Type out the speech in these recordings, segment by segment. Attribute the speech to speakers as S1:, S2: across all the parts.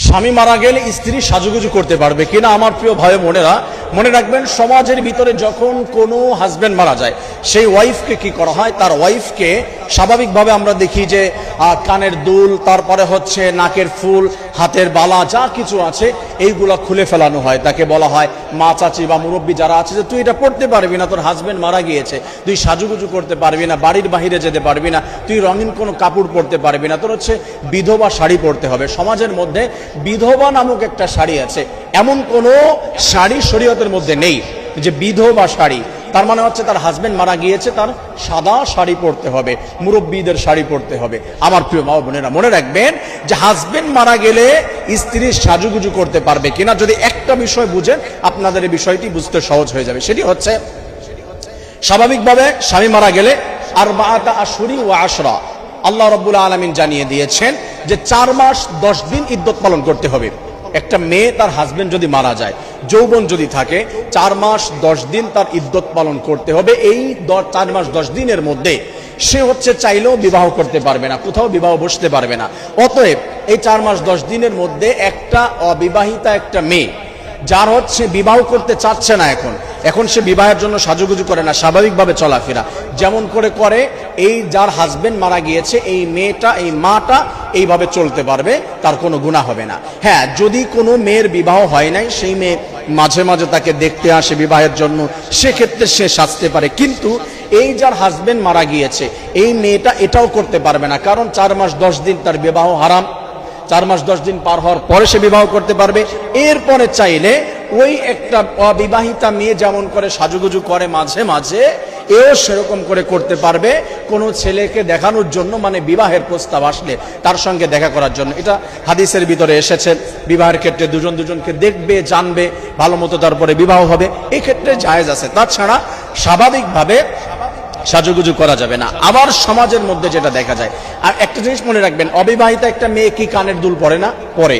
S1: স্বামী মারা গেলে স্ত্রী সাজুগুজু করতে পারবে কিনা? আমার প্রিয় ভাই বোনেরা, মনে রাখবেন, সমাজের ভিতরে যখন কোনো হাজবেন্ড মারা যায়, সেই ওয়াইফকে কি করা হয়, তার ওয়াইফকে স্বাভাবিকভাবে আমরা দেখি যে কানের দুল, তারপরে হচ্ছে নাকের ফুল, হাতের বালা, যা কিছু আছে এইগুলা খুলে ফেলানো হয়। তাকে বলা হয়, মা চাচি বা মুরব্বী যারা আছে, যে তুই এটা পড়তে পারবি না, তোর হাজবেন্ড মারা গিয়েছে, তুই সাজুগুজু করতে পারবি না, বাড়ির বাহিরে যেতে পারবি না, তুই রঙিন কোনো কাপড় পরতে পারবি না, তোর হচ্ছে বিধবা শাড়ি পরতে হবে। সমাজের মধ্যে বিধবা নামক একটা শাড়ি আছে, এমন কোনো শাড়ি শরীয়তের মধ্যে নেই যে বিধবা শাড়ি। তার মানে হচ্ছে তার হাজবেন্ড মারা গিয়েছে, তার সাদা শাড়ি পরতে হবে, মুরব্বীদের শাড়ি পরতে হবে। আমার প্রিয় মা বোনেরা, মনে রাখবেন যে হাজবেন্ড মারা গেলে স্ত্রী সাজুগুজু করতে পারবে কিনা, যদি একটা বিষয় বুঝেন আপনাদের এই বিষয়টি বুঝতে সহজ হয়ে যাবে। সেটি হচ্ছে, স্বাভাবিকভাবে স্বামী মারা গেলে আরবাআতা আশহুরি ওয়া আশরা, আল্লাহ রাব্বুল আলামিন জানিয়ে দিয়েছেন যে 4 মাস 10 দিন ইদ্যত পালন করতে হবে। একটা মেয়ে, তার হাজবেন্ড যদি মারা যায়, যৌবন যদি থাকে, 4 মাস 10 দিন তার ইদ্যত পালন করতে হবে। এই 4 মাস 10 দিনের মধ্যে সে হচ্ছে চাইলেও বিবাহ করতে পারবে না, কোথাও বিবাহ বসতে পারবে না। অতএব এই 4 মাস 10 দিনের মধ্যে একটা অবিবাহিতা একটা মেয়ে, যার হচ্ছে বিবাহ করতে চাচ্ছে না, এখন সে বিবাহের জন্য সাজুগুজু করে না, স্বাভাবিকভাবে চলাফেরা যেমন করে, এই যার হাজবেন্ড মারা গিয়েছে, এই মেয়েটা, এই মাটা এইভাবে চলতে পারবে, তার কোনো গুনাহ হবে না। হ্যাঁ, যদি কোনো মেয়ের বিবাহ হয় নাই, সেই মেয়ে মাঝে মাঝে তাকে দেখতে আসে বিবাহের জন্য, সেক্ষেত্রে সে সাজতে পারে। কিন্তু এই যার হাজবেন্ড মারা গিয়েছে, এই মেয়েটা এটাও করতে পারবে না, কারণ 4 মাস 10 দিন তার বিবাহ হারাম। 4 মাস 10 দিন পার হওয়ার পরে সে বিবাহ করতে পারবে। এরপরে চাইলে ওই একটা অবিবাহিতা মেয়ে যেমন করে সাজুগুজু করে মাঝে মাঝে, এও সেরকম করে করতে পারবে, কোনো ছেলেকে দেখানোর জন্য, মানে বিবাহের প্রস্তাব আসলে তার সঙ্গে দেখা করার জন্য। এটা হাদিসের ভিতরে এসেছে, বিবাহের ক্ষেত্রে দুজন দুজনকে দেখবে, জানবে, ভালো মতো তারপরে বিবাহ হবে, এই ক্ষেত্রে জায়েজ আছে। তাছাড়া স্বাভাবিকভাবে সাজুগুজু করা যাবে না। আবার সমাজের মধ্যে যেটা দেখা যায়, আর একটা জিনিস মনে রাখবেন, অবিবাহিতা একটা মেয়ে কি কানের দুল পরে না? পরে।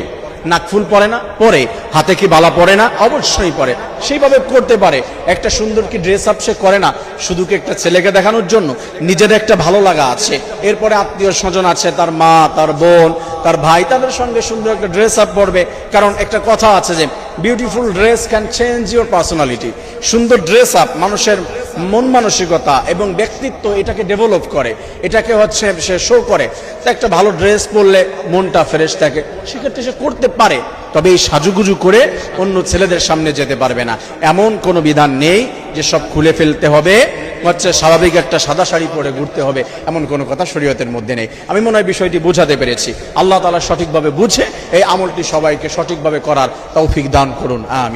S1: নাকফুল পরে না? পরে। হাতে কি বালা পরে না? অবশ্যই পরে। সেইভাবে করতে পারে। একটা সুন্দর কি ড্রেস আপ সে করে না, শুধু কি একটা ছেলেকে দেখানোর জন্য? নিজের একটা ভালো লাগা আছে, এরপরে আত্মীয় স্বজন আছে, তার মা, তার বোন, তার ভাই, তাদের সঙ্গে সুন্দর একটা ড্রেস আপ পরবে। কারণ একটা কথা আছে যে beautiful dress can change your personality. সুন্দর ড্রেস আপ মানুষের মন মানসিকতা এবং ব্যক্তিত্ব এটাকে ডেভেলপ করে, এটাকে হচ্ছে সে শো করে। তো একটা ভালো ড্রেস পরলে মনটা ফ্রেশ থাকে, সেক্ষেত্রে সে করতে পারে। তবে এই সাজুগুজু করে অন্য ছেলেদের সামনে যেতে পারবে না, এমন কোনো বিধান নেই যে সব খুলে ফেলতে হবে, হচ্ছে স্বাভাবিক একটা সাদা শাড়ি পরে ঘুরতে হবে, এমন কোনো কথা শরীয়তের মধ্যে নেই। আমি মনে হয় বিষয়টি বোঝাতে পেরেছি। আল্লাহ তাআলা সঠিকভাবে বুঝে এই আমলটি সবাইকে সঠিকভাবে করার তৌফিক দান করুন, আমিন।